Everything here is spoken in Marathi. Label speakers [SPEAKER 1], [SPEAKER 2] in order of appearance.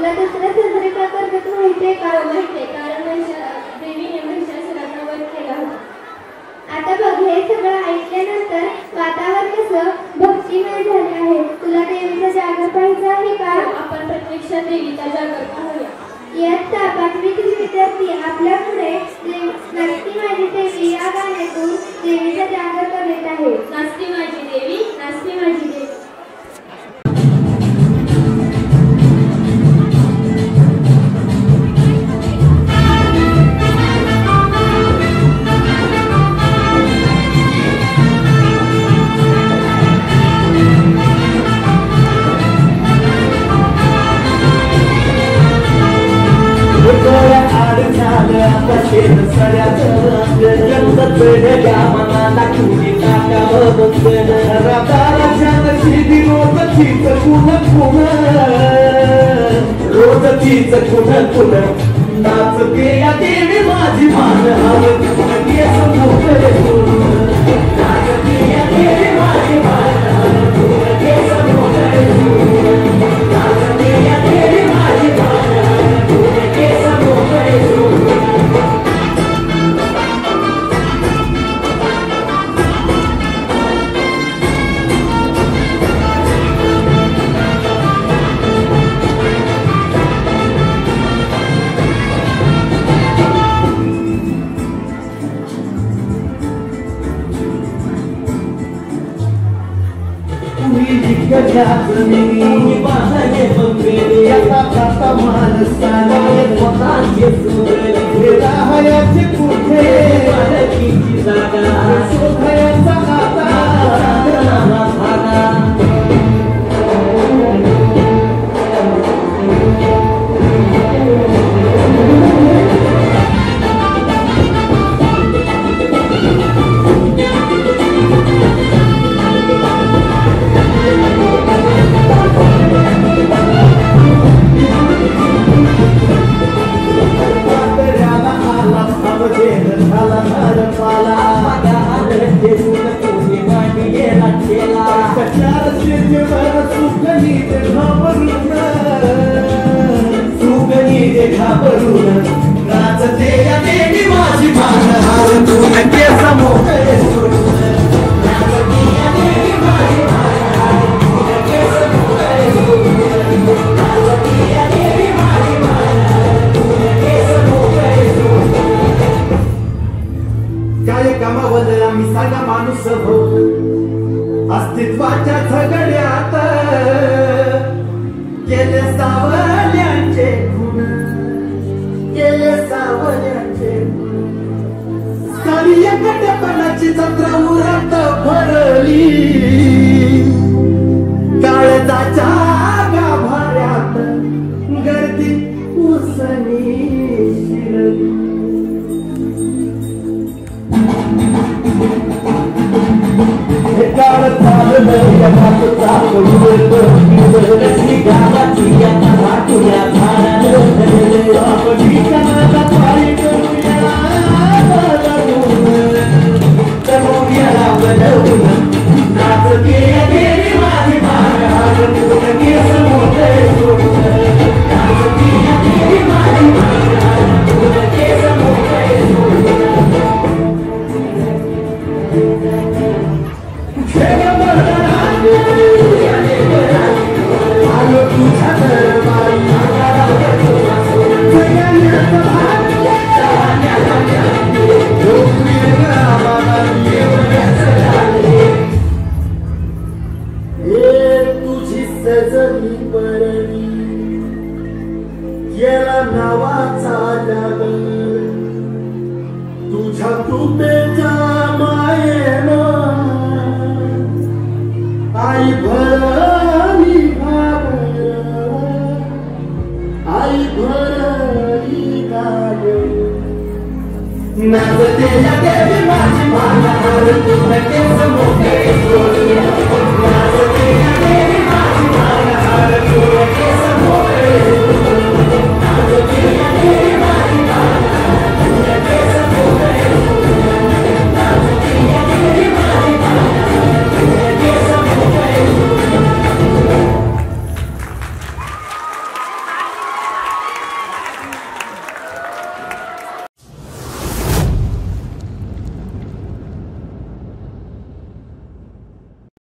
[SPEAKER 1] तुला दुसऱ्या साजरे का करतात माहितीये का? माहितीये, कारण देवीने महिषासुराचा वध केला होता. आता बघ, हे सगळं ऐकल्यानंतर वातावरण कसं भक्तिमय झाले आहे. तुला देवीचा जागर पाहायचा आहे का?
[SPEAKER 2] आपण प्रत्यक्षात देवीचा जागर पाहूया.
[SPEAKER 1] इयत्ता 5वीतील विद्यार्थी आपल्या पुढे नाचती माझी देवी या गाण्यातून देवीचा जागर करीत आहे.
[SPEAKER 2] नाचती माझी देवी, नाचती माझी देवी.
[SPEAKER 3] नाचते या देवी माझी मान नाचते या देवी माझी मान नाचते या देवी माझी मान Jazmini bahane pembeli kata manusia potange suri rahaya cikute pada kiki zaga sukhaya sakata nama bhaga नाचते या देवी माझी मान हारून केस मोकळे सोडून नाचते या देवी माझी मान हारून केस मोकळे सोडून नाचते या देवी माझी मान हारून केस मोकळे सोडून. काय कामावला मी साधा माणूस हो अस्तित्वाच्या झगड्यात केले सावल्यांचे खून केले सावल्यांचे सारी एकटेपणाची जत्रा उरात भरली काळजाच्या गाभाऱ्यात गर्दी उसणी शिरली. काळ चाललं या मागचा कशी गावाची या वाटूया भाड्यानं आपली कानाला पाळी करूया बनवून नाचते या देवी माझी मान हारून केस मोकळे सोडून नाचते या देवी माझी मान हारून केस मोकळे सोडून. गेला नावाचा जग तुझ्या तुपेच्या मायेनं आई भरली आई भरली नाचते या देवी माझी मान हारून केस